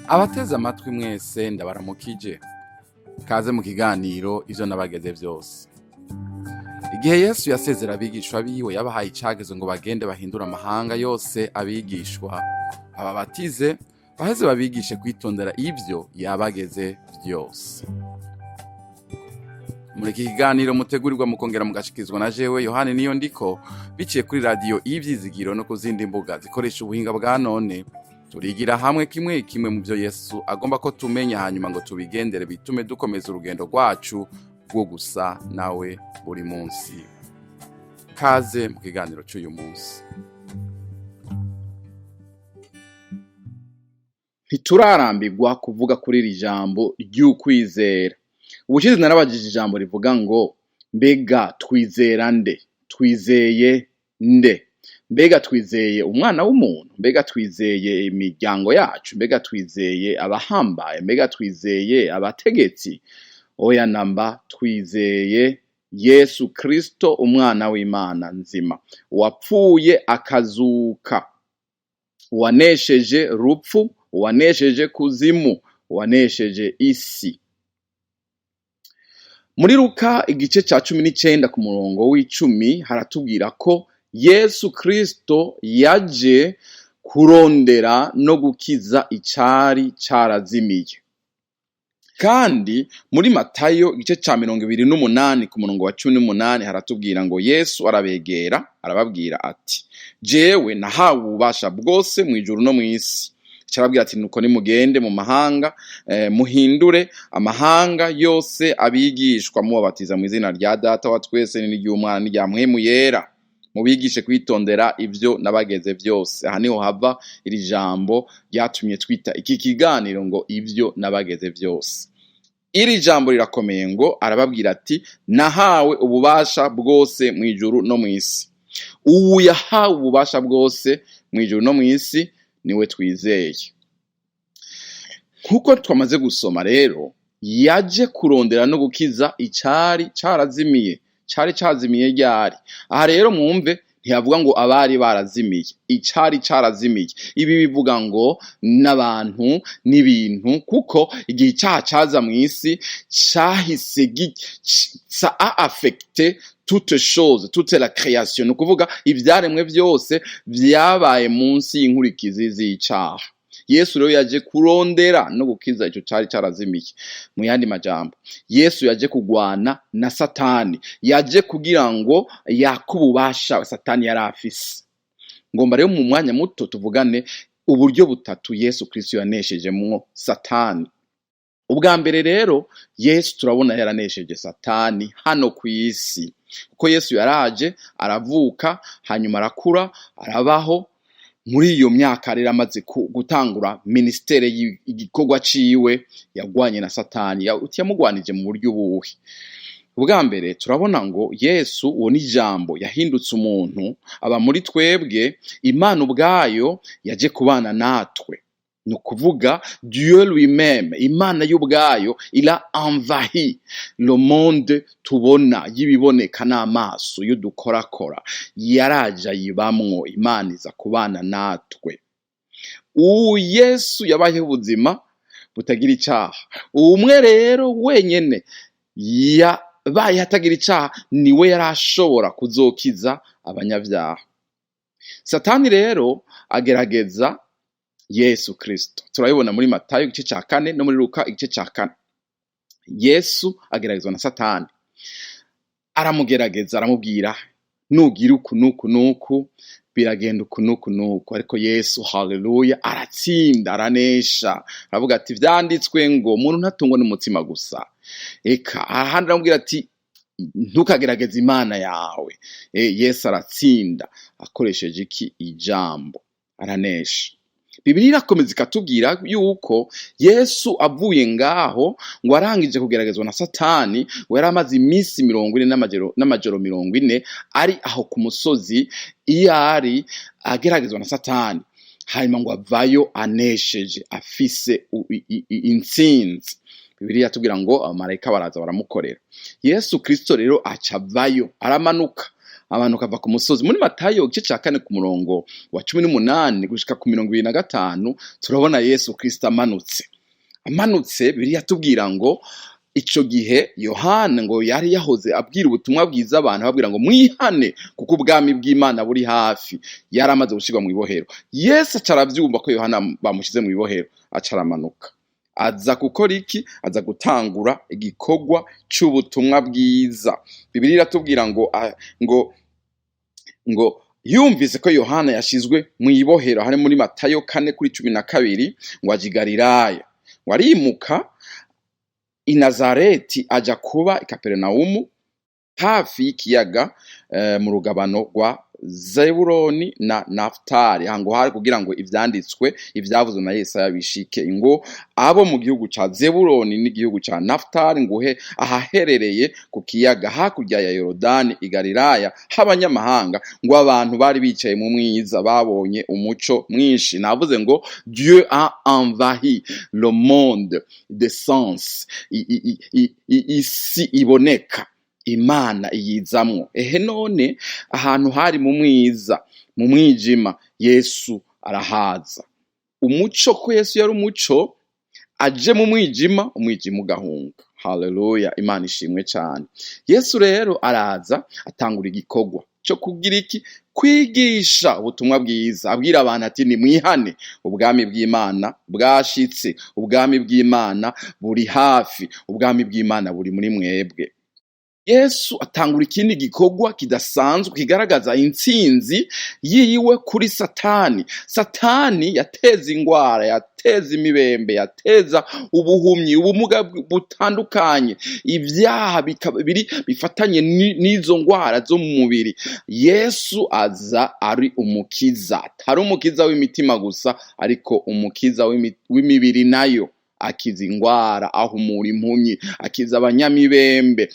Abateze amatwi mwese ndabaramukije. Kaze mu kiganiro ivyo nabageze vyose. Igihe Yesu yasezera abigishwa biwe yabahaye icagezo ngo bagende bahindura amahanga yose abigishwa, ababatize, baheze babigishe kwitondera ivyo yabageze vyose. Muri iki kiganiro mutegurirwa mukongera mugashikizwa na jewe Yohani Niyondiko, biciye kuri radio Ivyizigiro no ku zindi mbuga zikoresha ubuhinga bwa none. Turigira hamwe kimwe kimwe mu byo Yesu agomba ko tumenya, hanyuma ngo tubigendere bitume dukomeza urugendo rwacu rwo gusa nawe buri munsi. Kaze mu kiganiro cy'uyu munsi. Ntiturarambirwa kuvuga kuri iri jambo ry'ukwizera. Ubushize narabajije ijambo rivuga ngo mbega twizera nde? Twizeye nde? Mbega twizeye umwana w'umuntu? Mbega twizeye imiryango yacu? Mbega twizeye abahambaye? Mbega twizeye abategetsi? Oya namba, twizeye Yesu Kristo, umwana w'Imana nzima, wapfuye akazuka, wanesheje rupfu, wanesheje kuzimu, wanesheje isi. Muri Luka igice ca 19 ku murongo w'10 haratubwira ko Yesu Kristo yaje kurondera no gukiza icari carazimiye. Kandi muri Matayo igice ca 28 ku murongo wa 18 haratubwira ngo Yesu arabegera arababwira ati, jewe nahawe ububasha bwose mu ijuru no mu isi. Carabwira ati, nuko nimugende mu mahanga, muhindure amahanga yose abigishwa, mubabatiza mu izina rya Data wa twese n'iry'Umwana n'irya Mpwemu Yera, mubigishe kwitondera ivyo nabageze vyose. Aha niho hava iri jambo ryatumye twita iki kiganiro ngo ivyo nabageze vyose. Iri jambo rirakomeye ngo arababwira ati, nahawe ububasha bwose mu ijuru no mu isi. Ubu yahawe ububasha bwose mu ijuru no mu isi niwe twizeye. Nkuko twamaze gusoma rero, yaje kurondera no gukiza icari carazimiye. Cari cazimiye ryari? Aha rero mwumve, ntiyavuga ngo abari barazimiye, icari carazimiye. Ibi bivuga ngo n'abantu n'ibintu, kuko igihe icyaha caza mu isi cahise ça a affecté toute chose, toute la création. Nukuvuga ivyaremwe byose vyabaye munsi y'inkurikizi z'icaha. Yesu rero yaje kurondera no gukiza ico cari carazimiye. Mu yandi majambo, Yesu yaje kugwana na Satani, yaje kugira ngo yakububasha Satani yari afise. Ngomba rero mu mwanya muto tuvugane uburyo butatu Yesu Kristo yaneshejemwo Satani. Ubwa mbere rero, Yesu turabona yaranesheje Satani hano ku isi, kuko Yesu yaraje aravuka, hanyuma arakura, arabaho. Muri iyo myaka rero amaze gutangura ministere y'igikorwa ciwe, yagwanye na Satani. Yamugwanije mu buryo buhe? Ubwa mbere turabona ngo Yesu, uwo ni ijambo, yahindutse umuntu, aba muri twebwe. Imana ubwayo yaje kubana natwe. Nukuvuga Dieu lui-même, Imana y'ubwayo, il a envahi le monde tubona, y'ibiboneka n'amaso y'udukorakora. Yaraja yibamwo, Imana iza kubana natwe. Yesu yabayeho ubuzima butagira icaha. Umwe rero wenyene yabaye hatagira icaha, niwe yarashobora kuzokiza abanyavyaha. Satani rero agerageza Yesu Kristo. Turabibona muri Matayo igice ca 4 no muri Luka igice ca 4. Yesu ageragezwa na Satani. Aramugerageza, aramubwira, nugira uku nuku nuku biragenda uku nuku nuku. Ariko Yesu, haleluya, aratsinda, aranesha. Aravuga ati, vyanditswe ngo umuntu ntatungwa n'umutima gusa. Eka ahandi aramubwira ati, ntukagerageze Imana yawe. Yesu aratsinda akoresheje iki? Ijambo. Aranesha. Bibiliya irakomeza ikatubwira yuko Yesu avuye ngaho ngo arangije kugeragezwa na Satani, ngo yari amaze iminsi 40 n'amajoro 40 ari aho ku musozi, iyo ari ageragezwa na Satani. Hanyuma ngo avayo anesheje, afise intsinzi. Bibiliya tubwira ngo abamarayika baraza baramukorera. Yesu Kristo rero acavayo, aramanuka amanuka ava ku musozi. Muri Matayo igice ca 4 ku murongo wa 18 gushika ku 25 turabona Yesu Kristo amanutse Bibiliya tubwira ngo ico gihe Yohana ngo yari yahoze abwira ubutumwa bwiza abantu ababwira ngo mwihane kuko ubwami bw'Imana buri hafi. Yaramaze gushirwa mu ibohero. Yesu acaravyumva ko Yohana bamushize mu ibohero, acaramanuka aza gukora iki? Aza gutangura igikorwa c'ubutumwa bwiza. Bibiliya iratubwira ngo yumvise ko Yohana yashizwe mu ibohero, hari muri Matayo 4:12 ngo aje i Galilaya, ngo arimuka i Nazareti aja kuba i Kaperinaumu hafi y'ikiyaga mu rugabano rwa Zebuloni na Naftali. Hango hari kugira ngo ivyanditswe ivyavuzwe na Yesaya bishike, ngo abo mu gihugu ca Zebuloni n'igihugu ca Naftali nguhe ahaherereye ku kiyaga hakurya ya Yorodani i Galilaya h'abanyamahanga, ngo abantu bari bicaye mu mwiza babonye umuco mwinshi. Navuze ngo Dieu a envahi le monde des sens, isi iboneka Imana iyizamwo. None ahantu hari mu mwiza, mu mwijima, Yesu arahaza. Umuco ko Yesu yari umuco, aje mu mwijima, umwijima ugahunga. Haleluya, Imana ishimwe cyane. Yesu rero araza atangura igikorwa cyo kugira iki? Kwigisha ubutumwa bwiza, abwira abantu ati ni mwihane, ubwami bw'Imana bwashitse, ubwami bw'Imana buri hafi, ubwami bw'Imana buri muri mwebwe. Yesu atangura ikindi gikorwa kidasanzwe kigaragaza intsinzi yiwe kuri Satani. Satani yateza ingwara, yateza imibembe, yateza ubuhumyi, ubumuga butandukanye, ibyaha bifatanye n'izo ngwara zo mu mubiri. Yesu aza ari umukiza, atari umukiza w'imitima gusa, ariko umukiza w'imibiri nayo. Akiza ingwara, ahumura impumyi, akiza abanyamibembe,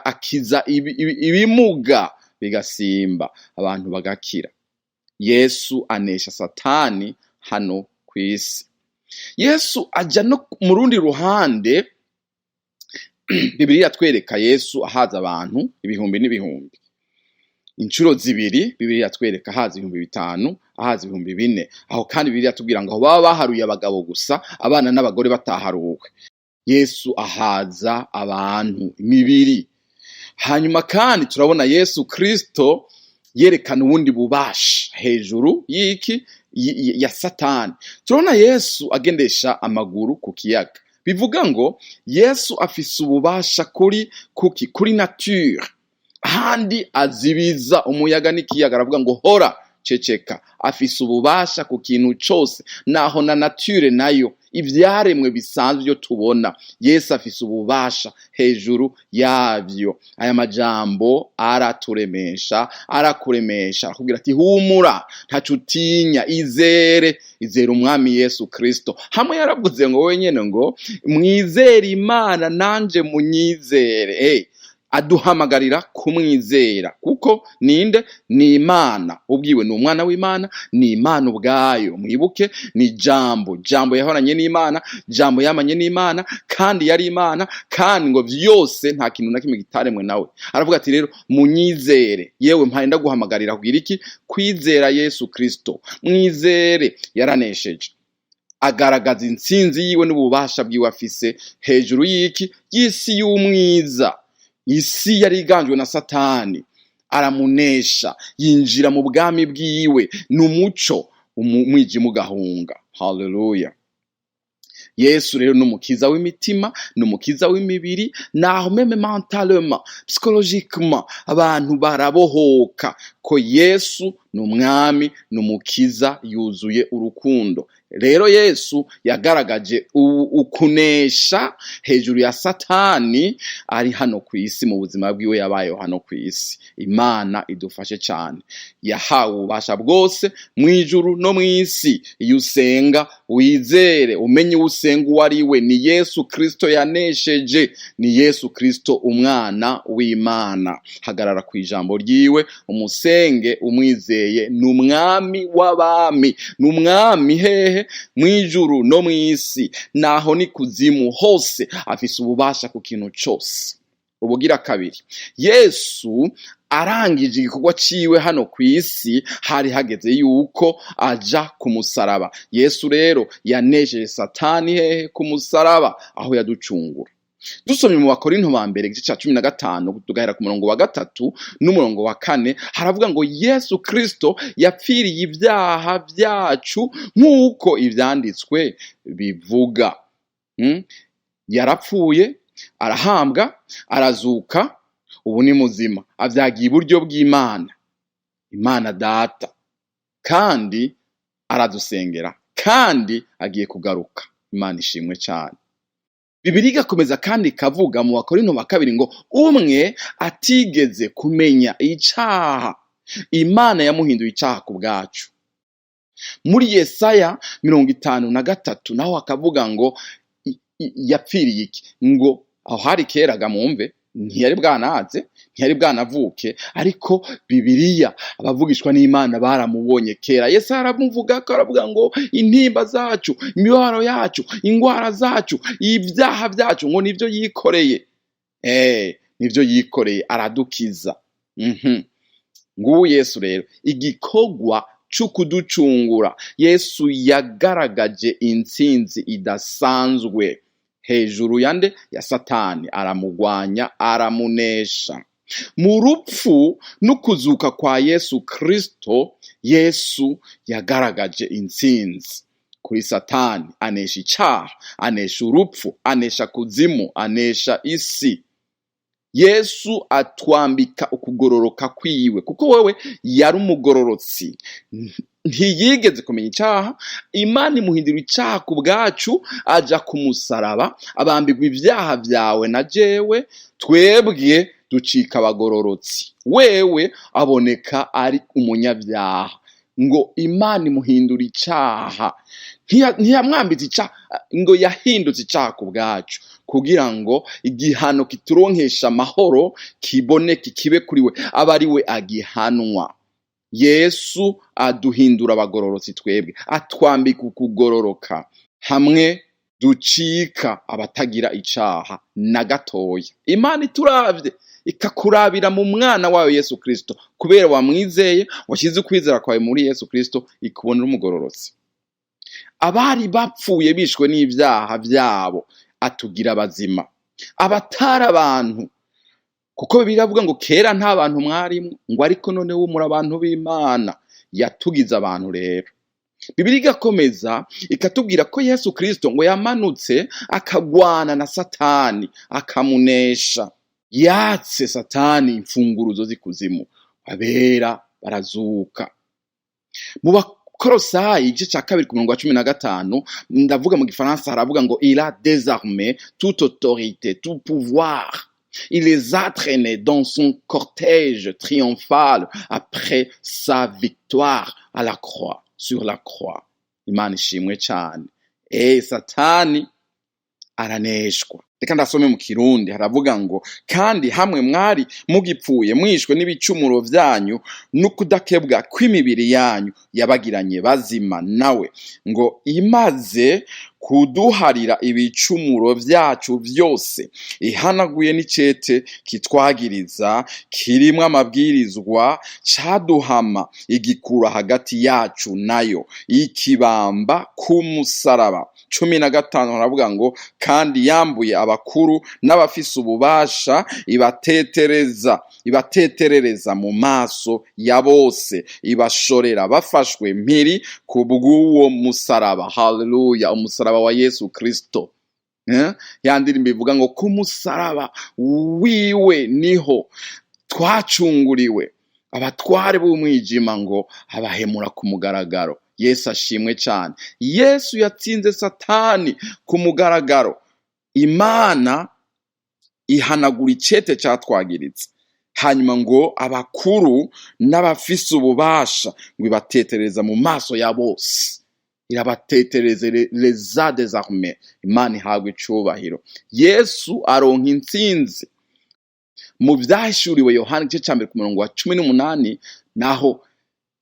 akiza ibimuga bigasimba, abantu bagakira. Yesu anesha Satani hano kw'isi. Yesu aja no mu rundi ruhande. Bibiliya twereka Yesu ahaza abantu ibihumbi n'ibihumbi. Inshuro zibiri Bibiliya twereka ahaza 5,000, ahaza 4,000. Aho kandi Bibiliya tubwira ngo baba baharuye abagabo gusa, abana n'abagore bataharuwe. Yesu ahaza abantu imibiri. Hanyuma kandi turabona Yesu Kristo yerekana ubundi bubasha hejuru y'iki ya Satani. Turabona Yesu agendesha amaguru ku kiyaga. Bivuga ngo Yesu afise ububasha kuri nature. Handi azibiza umuyaga n'ikiyaga, aravuga ngo hora ceceka. Afise ububasha ku kintu cyose, naho na nature nayo, ivyaremwe bisanzwe byo tubona, Yesu afise ububasha hejuru yavyo. Aya majambo araturemesha, arakuremesha, akubwira ati humura, ntacutinya, izere umwami Yesu Kristo. Hamwe yaravuze ngo wowe nyene ngo mwizere Imana nanje munyizere. Aduhamagarira kumwizera, kuko ninde? Ni Imana ubwiwe, ni umwana w'Imana, ni Imana ubwayo. Mwibuke ni jambo yahoranye n'Imana, jambo yamanye n'Imana, kandi yari Imana, kandi ngo vyose nta kintu na kimwe gitaremwe nawe. Aravuga ati rero munyizere. Yewe mpaye ndaguhamagarira kugira iki? Kwizera Yesu Kristo. Mwizere. Yaranesheje, agaragaza intsinzi yiwe n'ububasha bwiwe afise hejuru y'iki? Y'isi y'umwiza. Isi yari iganjwe na Satani, aramunesha, yinjira mu bwami bwiwe, n'umuco, umwijima ugahunga. Haleluya. Yesu rero n'umukiza w'imitima, n'umukiza w'imibiri, naho meme mentalement, psychologiquement abantu barabohoka ko Yesu n'umwami, n'umukiza yuzuye urukundo. Rero Yesu yagaragaje ukunesha hejuru ya Satani ari hano ku isi, mu buzima bwiwe yabayeho hano ku isi. Imana idufashe cyane. Yahawe ububasha bwose mu ijuru no mu isi. Iyo usenga wizere, umenye usenga uwo ari we. Ni Yesu Kristo yanesheje, ni Yesu Kristo umwana w'Imana. Hagarara ku ijambo ryiwe, umusenge umwizeye. N'umwami w'abami, n'umwami hehe? Mwijuru no mwisi, naho ni kuzimu hose afise ububasha ku kintu cyose. Ubugira kabiri, Yesu arangije igikorwa ciwe hano ku isi, hari hageze yuko aja ku musaraba. Yesu rero yanesheje Satani hehe? Ku musaraba, aho yaducungura. Dusomye mu Bakorinto ba mbere igice ca 15 tugahera ku murongo wa 3 n'umurongo wa 4, haravuga ngo Yesu Kristo yapfiriye ibyaha byacu nk'uko ivyanditswe bivuga. Yarapfuye, arahambwa, arazuka, ubu ni muzima, avyagiye iburyo bw'Imana, Imana Data, kandi aradusengera, kandi agiye kugaruka. Imana ishimwe cyane. Bibiliya igakomeza kandi ikavuga mu Bakorinto ba kabiri ngo umwe atigeze kumenya icaha, Imana yamuhinduye icaha ku bwacu. Muri Yesaya 53 naho akavuga ngo yapfiriye iki? Ngo aho hari keraga, mwumve, ntiyari bwanaze, ntiyari bwanavuke, ariko Bibiliya abavugishwa n'Imana baramubonye kera. Yesu aramuvuga ko aravuga ngo intimba zacu, imibabaro yacu, ingwara zacu, ibyaha byacu ngo nivyo yikoreye. Nivyo yikoreye, aradukiza. Nguwo Yesu rero, igikorwa c'ukuducungura, Yesu yagaragaje intsinzi idasanzwe hejuru yande ya Satani, aramugwanya, aramunesha. Mu rupfu n'ukuzuka kwa Yesu Kristo, Yesu yagaragaje intsinzi kuri Satani, anesha icaha, anesha urupfu, anesha kuzimu, anesha isi. Yesu atwambika ukugororoka kwiwe, kuko wewe yari umugororotsi, ntiyigeze kumenya icaha. Imana imuhindura icaha ku bwacu, aja ku musaraba, abambirwa ibyaha vyawe na jewe, twebwe ducika abagororotsi. Wewe aboneka ari umunyabyaha, ngo Imana imuhindura icaha. Ntiyamwambitse icaha, ngo yahindutse icaha ku bwacu, kugira ngo igihano kituronkesha amahoro kiboneke, kibe kuri we, aba ari we agihanwa. Yesu aduhindura abagororotsi twebwe, atwambika ukugororoka, hamwe ducika abatagira icaha na gatoya. Imana ituravye ikakurabira mu mwana wayo Yesu Kristo, kubera wamwizeye, washyize ukwizera kwawe muri Yesu Kristo, ikubonera umugororotsi. Abari bapfuye bishwe n'ivyaha vyabo atugira bazima, abatari abantu, kuko Bibiliya avuga ngo kera nta bantu mwarimwe, ngo ariko none wo muri abantu b'Imana. Yatugize abantu rero. Bibiliya igakomeza ikatubwira ko Yesu Kristo ngo yamanutse akagwana na Satani, akamunesha. Yatse Satani imfunguruzo z'ikuzimu, abera barazuka. Mu Bakolosayi igice ca 2 ku murongo wa 15, ndavuga mu Gifaransa, haravuga ngo il a désormais toute autorité, tout pouvoir. Il les a traînés dans son cortège triomphal après sa victoire à la croix, sur la croix. Imana ishimwe cyane. Satani araneshwa. Reka ndasome mu Kirundi, haravuga ngo kandi hamwe mwari mugipfuye mwishwe n'ibicumuro vyanyu n'ukudakebwa kw'imibiri yanyu, yabagiranye bazima nawe, ngo imaze kuduharira ibicumuro vyacu vyose, ihanaguye n'icete kitwagiriza kirimwe amabwirizwa, caduhama, igikura hagati yacu nayo, ikibamba ku musaraba. 15 haravuga ngo kandi yambuye abakuru n'abafise ububasha, ibateterereza mu maso ya bose, ibashorera bafashwe mpiri ku bw'uwo musaraba. Haleluya! Umusaraba wa Yesu Kristo. Yandirimbo ivuga ngo ku musaraba wiwe niho twacunguriwe, abatware b'umwijima ngo abahemura ku mugaragaro. Yesu ashimwe cyane. Yesu yatsinze Satani ku mugaragaro. Imana ihanagura icete cyatwagiritse, hanyuma ngo abakuru n'abafise ububasha ngo ibatetereza mu maso ya bose, irabatetereze les a désormais. Imana ihabwa icubahiro. Yesu aronka intsinzi. Mu vyahishuriwe Yohana igice ca 1 ku murongo wa 18, naho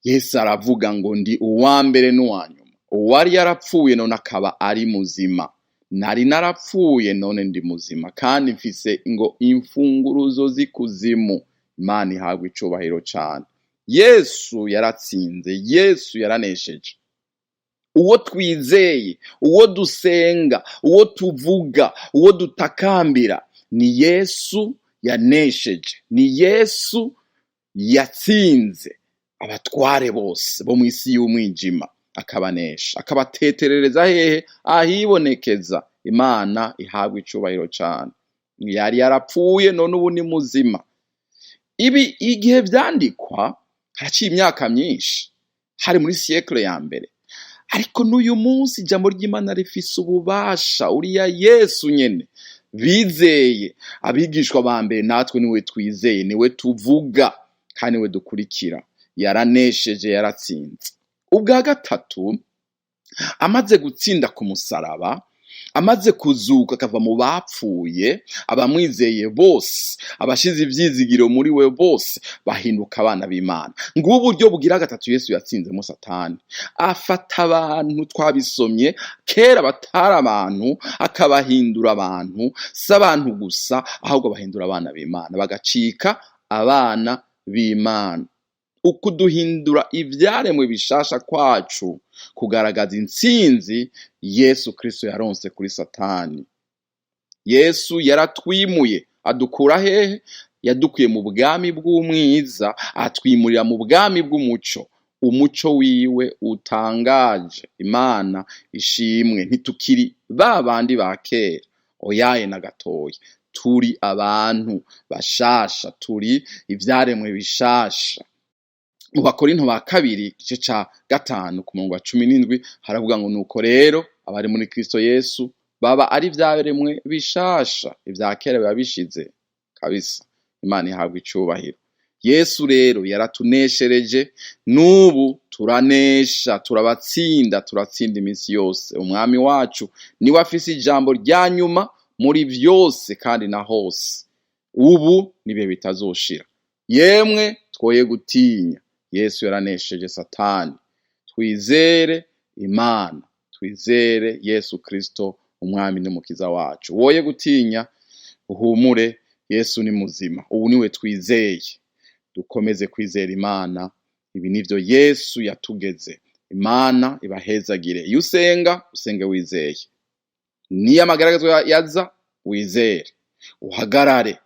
Yesu aravuga ngo ndi uwa mbere n'uwa nyuma, uwari yarapfuye none akaba ari muzima. Nari narapfuye none ndi muzima, kandi mfise ngo imfunguruzo z'ikuzimu. Imana ihabwa icubahiro cane. Yesu yaratsinze, Yesu yaranesheje. Uwo twizeye, uwo dusenga, uwo tuvuga, uwo dutakambira, ni Yesu yanesheje, ni Yesu yatsinze abatware bose bo mw'isi y'umwijima, akabanesha, akabateterereza hehe? Ahibonekeza. Imana ihabwa icubahiro cane. Yari yarapfuye, none ubu ni muzima. Ibi igihe vyandikwa haraciye imyaka myinshi, hari muri siècle ya mbere, ariko n'uyu munsi ijambo ry'Imana rifise ububasha. Uriya Yesu nyene bizeye abigishwa ba mbere, natwe niwe twizeye, niwe tuvuga kandi niwe dukurikira. Yaranesheje, yaratsinze. Ubwa gatatu, amaze gutsinda ku musaraba, amaze kuzuka akava mu bapfuye, abamwizeye bose, abashize ivyizigiro muri we bose bahinduka abana b'Imana. Ngubu uburyo bugira gatatu Yesu yatsinzemo Satani. Afata abantu, twabisomye kera batari abantu, akabahindura abantu, si abantu gusa, ahubwo bahindura abana b'Imana, bagacika abana b'Imana. Ukuduhindura ivyaremwe bishasha kwacu kugaragaza intsinzi Yesu Kristo yaronse kuri Satani. Yesu yaratwimuye, adukura hehe? Yadukuye mu bwami bw'umwiza, atwimurira mu bwami bw'umuco. Umuco wiwe utangaje. Imana ishimwe. Ntitukiri ba bandi ba kera, oyaye na gatoya. Turi abantu bashasha, turi ivyaremwe bishasha. Mu Bakorinto ba kabiri igice ca 5 ku murongo wa 17 haravuga ngo nuko rero abari muri Kristo Yesu baba ari ivyaremwe bishasha, ivya kera biba bishize kabisa. Imana ihabwa icubahiro. Yesu rero yaratuneshereje, n'ubu turanesha, turabatsinda, turatsinda iminsi yose. Umwami wacu niwe afise ijambo rya nyuma muri vyose kandi na hose. Ubu nibihe bitazoshira. Yemwe twoye gutinya, Yesu yaranesheje Satani. Twizere Imana, twizere Yesu Kristo, umwami n'umukiza wacu. Woye gutinya, uhumure, Yesu ni muzima. Ubu niwe twizeye. Dukomeze kwizera Imana. Ibi nivyo Yesu yatugeze. Imana ibahezagire. Iyo usenga, usenge wizeye. Niyo amagaragazwa yaza, wizere. Uhagarare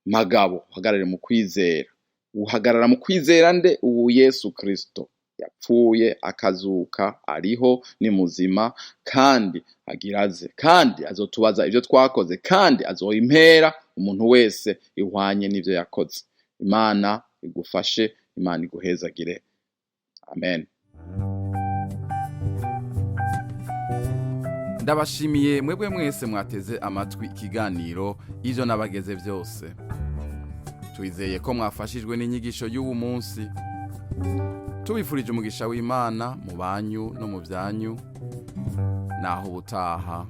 magabo, uhagarare mu kwizera. Uhagarara mu kwizera nde? Ubu Yesu Kristo yapfuye akazuka, ariho, ni muzima, kandi agiraze, kandi azotubaza ivyo twakoze, kandi azoha impera umuntu wese ihwanye n'ivyo yakoze. Imana igufashe, Imana iguhezagire. Amen. Ndabashimiye mwebwe mwese mwateze amatwi ikiganiro ivyo nabageze vyose. Twizeye ko mwafashijwe n'inyigisho y'uwu munsi. Tubifurije umugisha w'Imana mu banyu no mu vyanyu. Naho ubutaha.